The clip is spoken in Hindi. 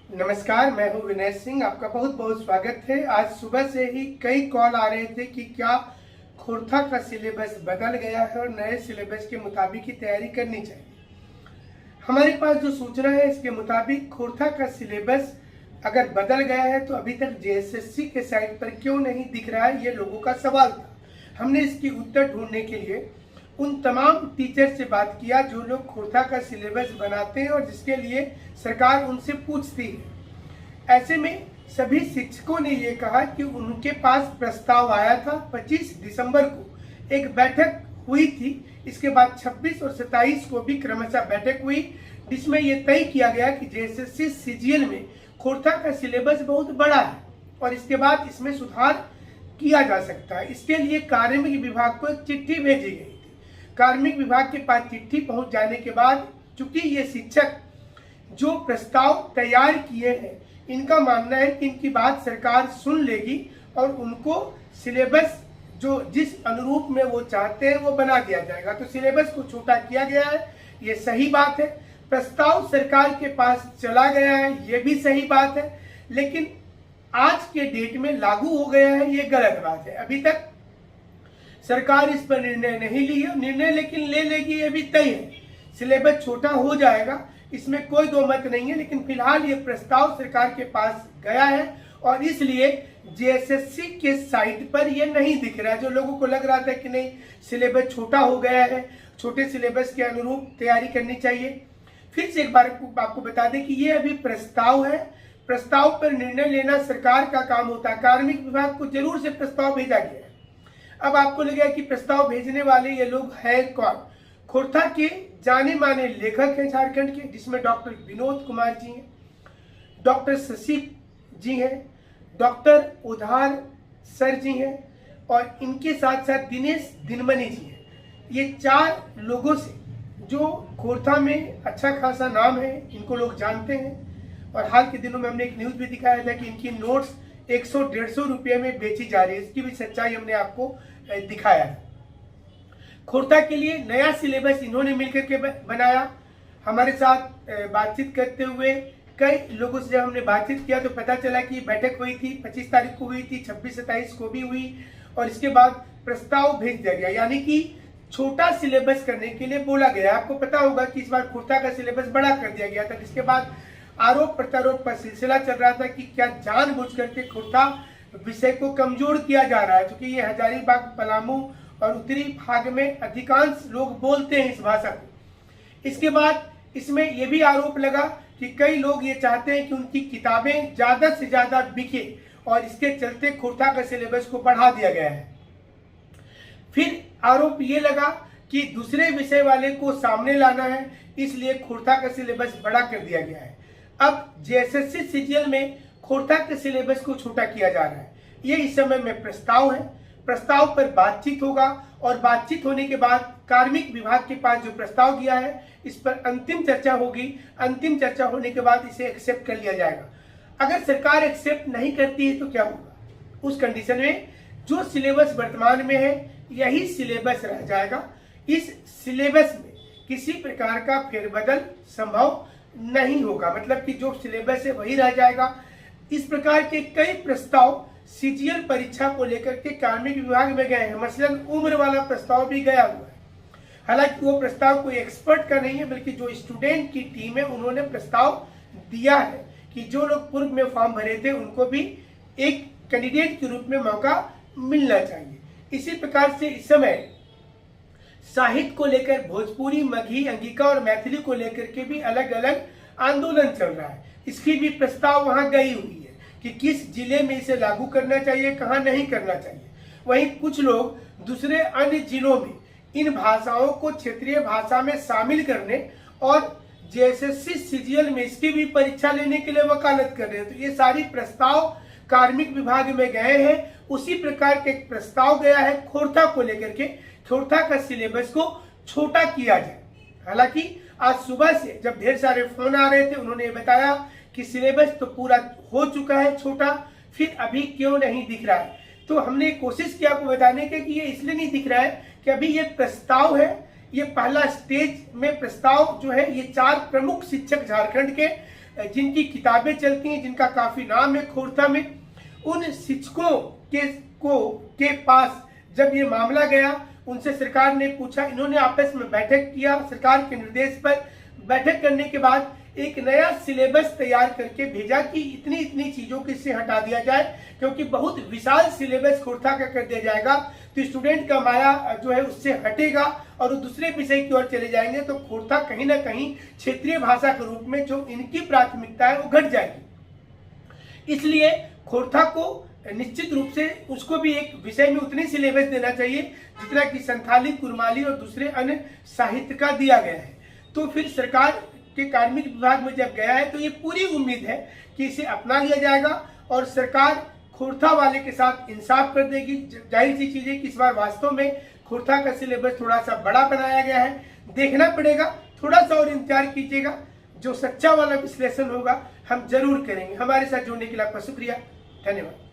नमस्कार, मैं हूं विनय सिंह। आपका बहुत बहुत स्वागत है। आज सुबह से ही कई कॉल आ रहे थे कि क्या खोरथा का सिलेबस बदल गया है और नए सिलेबस के मुताबिक ही तैयारी करनी चाहिए। हमारे पास जो सूचना है इसके मुताबिक खोरथा का सिलेबस अगर बदल गया है तो अभी तक जेएसएससी के साइट पर क्यों नहीं दिख रहा है, ये लोगों का सवाल था। हमने इसकी उत्तर ढूंढने के लिए उन तमाम टीचर से बात किया जो लोग खोरथा का सिलेबस बनाते हैं और जिसके लिए सरकार उनसे पूछती है। ऐसे में सभी शिक्षकों ने ये कहा कि उनके पास प्रस्ताव आया था। 25 दिसंबर को एक बैठक हुई थी। इसके बाद 26 और 27 को भी क्रमशः बैठक हुई, जिसमें यह तय किया गया कि जेएसएससी सीजीएल में खोरथा का सिलेबस बहुत बड़ा है और इसके बाद इसमें सुधार किया जा सकता है। इसके लिए कार्मिक विभाग को एक चिट्ठी भेजी गई। कार्मिक विभाग के पास चिट्ठी पहुंच जाने के बाद चूंकि ये शिक्षक जो प्रस्ताव तैयार किए हैं, इनका मानना है कि इनकी बात सरकार सुन लेगी और उनको सिलेबस जो जिस अनुरूप में वो चाहते हैं वो बना दिया जाएगा। तो सिलेबस को छोटा किया गया है, ये सही बात है। प्रस्ताव सरकार के पास चला गया है, ये भी सही बात है, लेकिन आज के डेट में लागू हो गया है, ये गलत बात है। अभी तक सरकार इस पर निर्णय नहीं ली है। निर्णय लेकिन ले लेगी, ये भी तय है। सिलेबस छोटा हो जाएगा, इसमें कोई दो मत नहीं है, लेकिन फिलहाल ये प्रस्ताव सरकार के पास गया है और इसलिए जेएसएससी के साइट पर ये नहीं दिख रहा है। जो लोगों को लग रहा था कि नहीं सिलेबस छोटा हो गया है, छोटे सिलेबस के अनुरूप तैयारी करनी चाहिए, फिर से एक बार आपको बता दें कि ये अभी प्रस्ताव है। प्रस्ताव पर निर्णय लेना सरकार का काम होता है। कार्मिक विभाग को जरूर से प्रस्ताव भेजा गया है। अब आपको लगेगा कि प्रस्ताव भेजने वाले ये लोग हैं कौन। खोरथा के जाने माने लेखक हैं झारखंड के, जिसमें डॉक्टर विनोद कुमार जी हैं, डॉक्टर शशि जी हैं, डॉक्टर उधार सर जी हैं और इनके साथ साथ दिनेश दिनमणि जी हैं। ये 4 लोगों से जो खोरथा में अच्छा खासा नाम है, इनको लोग जानते हैं और हाल के दिनों में हमने एक न्यूज भी दिखाया था कि इनकी नोट्स 100-150 रुपये में बेची जा रही है। इसकी भी सच्चाई हमने आपको दिखाया है। खोरथा के लिए नया सिलेबस इन्होंने मिलकर के बनाया। हमारे साथ बातचीत करते हुए कई लोगों से जब हमने बातचीत किया तो पता चला कि बैठक हुई थी, 25 तारीख को हुई थी, 26-27 को भी हुई और इसके बाद प्रस्ताव भेज दिया गया, यानी कि छोटा सिलेबस करने के लिए बोला गया। आपको पता होगा कि इस बार खोरथा का सिलेबस बड़ा कर दिया गया था, जिसके बाद आरोप प्रत्यारोप का सिलसिला चल रहा था कि क्या जानबूझ करके खोरथा विषय को कमजोर किया जा रहा है, क्योंकि ये हजारीबाग, पलामू और उत्तरी भाग में अधिकांश लोग बोलते हैं इस भाषा को। इसके बाद इसमें यह भी आरोप लगा कि कई लोग ये चाहते हैं कि उनकी किताबें ज्यादा से ज्यादा बिके और इसके चलते खोरथा का सिलेबस को बढ़ा दिया गया है। फिर आरोप ये लगा कि दूसरे विषय वाले को सामने लाना है, इसलिए खोरथा का सिलेबस बड़ा कर दिया गया है। अब जेएसएससी सीजीएल में खोरथा के सिलेबस को छोटा किया जा रहा है। ये इस समय में प्रस्ताव है। प्रस्ताव पर बातचीत होगा और बातचीत होने के बाद कार्मिक विभाग के पास जो प्रस्ताव गया है इस पर अंतिम चर्चा होगी। अंतिम चर्चा होने के बाद इसे एक्सेप्ट कर लिया जाएगा। अगर सरकार एक्सेप्ट नहीं करती है तो क्या होगा? उस कंडीशन में जो सिलेबस वर्तमान में है यही सिलेबस रह जाएगा। इस सिलेबस में किसी प्रकार का फेरबदल संभव नहीं होगा, मतलब कि जो सिलेबस है वही रह जाएगा। इस प्रकार के कई प्रस्ताव सीजीएल परीक्षा को लेकर के कार्मिक विभाग में गए हैं। मसलन उम्र वाला प्रस्ताव भी गया हुआ है। हालांकि वो प्रस्ताव कोई एक्सपर्ट का नहीं है, बल्कि जो स्टूडेंट की टीम है उन्होंने प्रस्ताव दिया है कि जो लोग पूर्व में फॉर्म भरे थे उनको भी एक कैंडिडेट के रूप में मौका मिलना चाहिए। इसी प्रकार से इस समय साहित्य को लेकर भोजपुरी, मगही, अंगिका और मैथिली को लेकर के भी अलग अलग आंदोलन चल रहा है। इसकी भी प्रस्ताव वहां गई हुई है कि किस जिले में इसे लागू करना चाहिए, कहां नहीं करना चाहिए। वहीं कुछ लोग दूसरे अन्य जिलों में इन भाषाओं को क्षेत्रीय भाषा में शामिल करने और जेएसएससी सीजीएल में इसकी भी परीक्षा लेने के लिए वकालत कर रहे हैं। तो ये सारी प्रस्ताव कार्मिक विभाग में गए हैं। उसी प्रकार के प्रस्ताव गया है खोरथा को लेकर के, खोरथा का सिलेबस को छोटा किया जाए। हालांकि आज सुबह से जब ढेर सारे फोन आ रहे थे उन्होंने ये बताया कि सिलेबस तो पूरा हो चुका है छोटा, फिर अभी क्यों नहीं दिख रहा है। तो हमने कोशिश की आपको बताने के कि ये इसलिए नहीं दिख रहा है कि अभी ये प्रस्ताव है, ये पहला स्टेज में प्रस्ताव जो है ये 4 प्रमुख शिक्षक झारखंड के जिनकी किताबें चलती हैं, जिनका काफी नाम है खोरथा में, उन शिक्षकों के पास जब ये मामला गया, उनसे सरकार ने पूछा, इन्होंने आपस में बैठक किया, सरकार के निर्देश पर बैठक करने के बाद एक नया सिलेबस तैयार करके भेजा कि इतनी इतनी चीजों को इससे हटा दिया जाए, क्योंकि बहुत विशाल सिलेबस खोरथा का कर दिया जाएगा तो स्टूडेंट का माया जो है उससे हटेगा और वो दूसरे विषय की ओर चले जाएंगे, तो खोरथा कहीं ना कहीं क्षेत्रीय भाषा के रूप में जो इनकी प्राथमिकता है वो घट जाएगी। इसलिए खोरथा को निश्चित रूप से उसको भी एक विषय में उतनी सिलेबस देना चाहिए जितना कि संथाली, कुरमाली और दूसरे अन्य साहित्य का दिया गया है। तो फिर सरकार के कार्मिक विभाग में जब गया है तो ये पूरी उम्मीद है कि इसे अपना लिया जाएगा और सरकार खोरथा वाले के साथ इंसाफ कर देगी। जाहिर सी चीज है कि इस बार वास्तव में खोरथा का सिलेबस थोड़ा सा बड़ा बनाया गया है, देखना पड़ेगा, थोड़ा सा और इंतजार कीजिएगा, जो सच्चा वाला विश्लेषण होगा हम जरूर करेंगे। हमारे साथ जुड़ने के लिए आपका शुक्रिया, धन्यवाद।